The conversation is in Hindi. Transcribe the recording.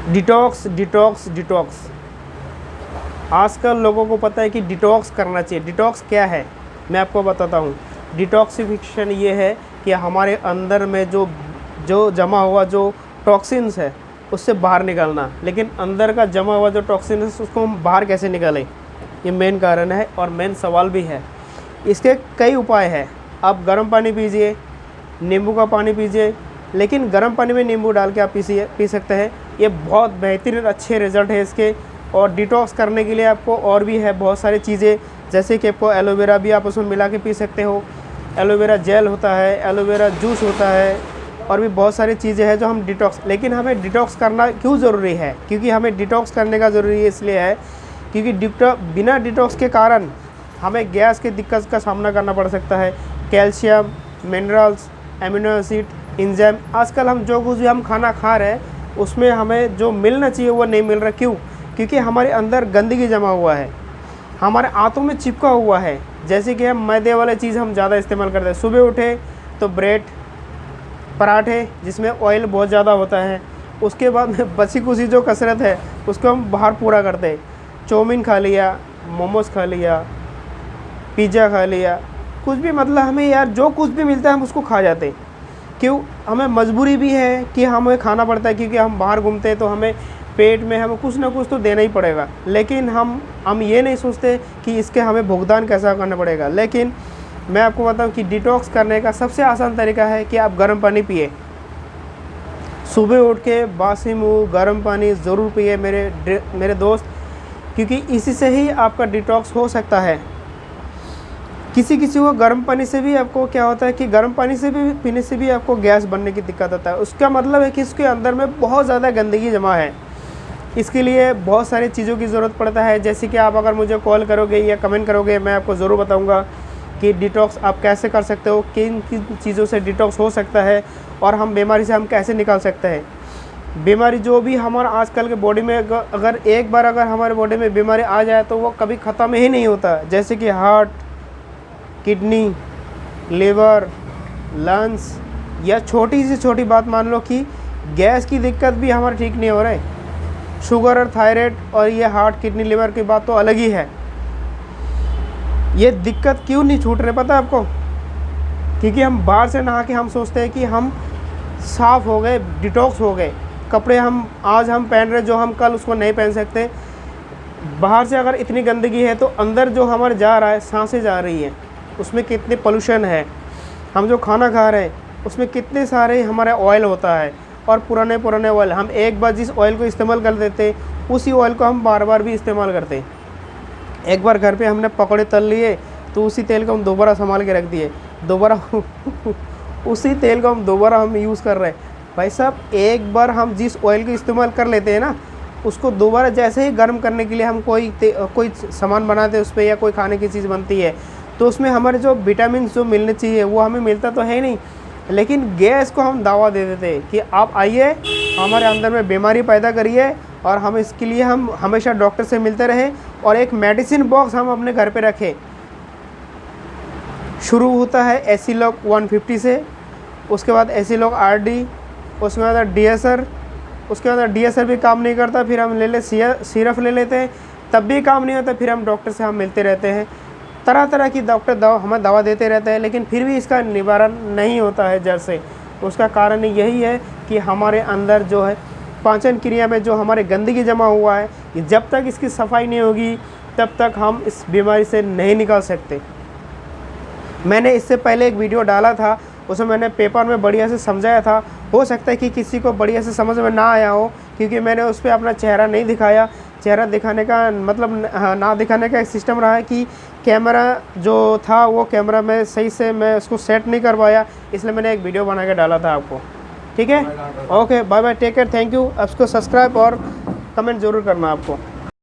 डिटॉक्स डिटॉक्स डिटॉक्स, आजकल लोगों को पता है कि डिटॉक्स करना चाहिए। डिटॉक्स क्या है मैं आपको बताता हूँ। डिटॉक्सिफिकेशन ये है कि हमारे अंदर में जो जो जमा हुआ जो टॉक्सिन्स है उससे बाहर निकालना। लेकिन अंदर का जमा हुआ जो टॉक्सिन है उसको हम बाहर कैसे निकालें, ये मेन कारण है और मेन सवाल भी है। इसके कई उपाय हैं। आप गर्म पानी पीजिए, नींबू का पानी पीजिए, लेकिन गर्म पानी में नींबू डाल के आप पी सकते हैं। ये बहुत बेहतरीन अच्छे रिज़ल्ट है इसके। और डिटॉक्स करने के लिए आपको और भी है बहुत सारी चीज़ें, जैसे कि आपको एलोवेरा भी आप उसमें मिला के पी सकते हो। एलोवेरा जेल होता है, एलोवेरा जूस होता है, और भी बहुत सारी चीज़ें हैं जो हम डिटॉक्स। लेकिन हमें डिटॉक्स करना क्यों ज़रूरी है? क्योंकि हमें डिटॉक्स करने का ज़रूरी इसलिए है क्योंकि बिना डिटॉक्स के कारण हमें गैस की दिक्कत का सामना करना पड़ सकता है। Calcium, minerals, amino acid, enzyme, आजकल हम जो कुछ भी हम खाना खा रहे हैं उसमें हमें जो मिलना चाहिए वो नहीं मिल रहा। क्यों? क्योंकि हमारे अंदर गंदगी जमा हुआ है, हमारे आंतों में चिपका हुआ है। जैसे कि हम मैदे वाले चीज़ हम ज़्यादा इस्तेमाल करते हैं। सुबह उठे तो ब्रेड, पराठे जिसमें ऑयल बहुत ज़्यादा होता है, उसके बाद में बची कुची जो कसरत है उसको हम बाहर पूरा करते हैं। चाउमीन खा लिया, मोमोज़ खा लिया, पिज़्ज़ा खा लिया, कुछ भी, मतलब हमें यार जो कुछ भी मिलता है हम उसको खा जाते हैं। क्यों? हमें मजबूरी भी है कि हमें खाना पड़ता है, क्योंकि हम बाहर घूमते हैं तो हमें पेट में हमें कुछ ना कुछ तो देना ही पड़ेगा। लेकिन हम ये नहीं सोचते कि इसके हमें भुगतान कैसा करना पड़ेगा। लेकिन मैं आपको बताऊं कि डिटॉक्स करने का सबसे आसान तरीका है कि आप गर्म पानी पिए। सुबह उठ के बासी मुँह गर्म पानी ज़रूर पिए मेरे दोस्त, क्योंकि इसी से ही आपका डिटॉक्स हो सकता है। किसी को गर्म पानी से भी आपको क्या होता है कि गर्म पानी से भी पीने से भी आपको गैस बनने की दिक्कत होता है। उसका मतलब है कि इसके अंदर में बहुत ज़्यादा गंदगी जमा है। इसके लिए बहुत सारी चीज़ों की ज़रूरत पड़ता है। जैसे कि आप अगर मुझे कॉल करोगे या कमेंट करोगे, मैं आपको ज़रूर बताऊंगा कि डिटॉक्स आप कैसे कर सकते हो, किन किन चीज़ों से डिटॉक्स हो सकता है और हम बीमारी से हम कैसे निकाल सकते हैं। बीमारी जो भी हमारा आजकल के बॉडी में अगर एक बार अगर हमारे बॉडी में बीमारी आ जाए तो वो कभी ख़त्म ही नहीं होता। जैसे कि हार्ट, किडनी, लिवर, लंग्स, या छोटी से छोटी बात मान लो कि गैस की दिक्कत भी हमारा ठीक नहीं हो रहा है। शुगर और थायराइड और ये हार्ट, किडनी, लिवर की बात तो अलग ही है। ये दिक्कत क्यों नहीं छूट रहे पता है आपको? क्योंकि हम बाहर से नहा के हम सोचते हैं कि हम साफ़ हो गए, डिटॉक्स हो गए। कपड़े हम आज हम पहन रहे जो हम कल उसको नहीं पहन सकते। बाहर से अगर इतनी गंदगी है तो अंदर जो हमारे जा रहा है, सांसें जा रही हैं, उसमें कितने पोल्यूशन है। हम जो खाना खा रहे हैं उसमें कितने सारे हमारा ऑयल होता है, और पुराने ऑयल, हम एक बार जिस ऑयल को इस्तेमाल कर देते उसी ऑयल को हम बार बार भी इस्तेमाल करते हैं। एक बार घर पे हमने पकौड़े तल लिए तो उसी तेल को हम दोबारा संभाल के रख दिए, दोबारा उसी तेल को हम दोबारा हम यूज़ कर रहे हैं। भाई साहब, एक बार हम जिस ऑयल को इस्तेमाल कर लेते हैं ना, उसको दोबारा जैसे ही गर्म करने के लिए हम कोई सामान बनाते हैं उस पर, या कोई खाने की चीज़ बनती है, तो उसमें हमारे जो विटामिन जो मिलने चाहिए वो हमें मिलता तो है नहीं। लेकिन गैस को हम दावा दे देते हैं कि आप आइए, हमारे अंदर में बीमारी पैदा करिए, और हम इसके लिए हम हमेशा डॉक्टर से मिलते रहें, और एक मेडिसिन बॉक्स हम अपने घर पे रखें। शुरू होता है एसिलॉक 150 से, उसके बाद एसिलॉक RD, उसके बाद DSR, उसके बाद DSR भी काम नहीं करता, फिर हम सिरप ले लेते हैं, तब भी काम नहीं होता, फिर हम डॉक्टर से हम मिलते रहते हैं। तरह तरह की डॉक्टर हमें दवा देते रहते हैं, लेकिन फिर भी इसका निवारण नहीं होता है जड़ से। उसका कारण यही है कि हमारे अंदर जो है पाचन क्रिया में जो हमारे गंदगी जमा हुआ है, जब तक इसकी सफाई नहीं होगी तब तक हम इस बीमारी से नहीं निकल सकते। मैंने इससे पहले एक वीडियो डाला था, उसमें मैंने पेपर में बढ़िया से समझाया था। हो सकता है कि किसी को बढ़िया से समझ में ना आया हो, क्योंकि मैंने उस पर अपना चेहरा नहीं दिखाया। चेहरा दिखाने का मतलब ना दिखाने का एक सिस्टम रहा है कि कैमरा जो था वो कैमरा में सही से मैं उसको सेट नहीं कर पाया, इसलिए मैंने एक वीडियो बना के डाला था आपको। ठीक है, okay, bye bye, take care, thank you. आपको सब्सक्राइब और कमेंट ज़रूर करना आपको।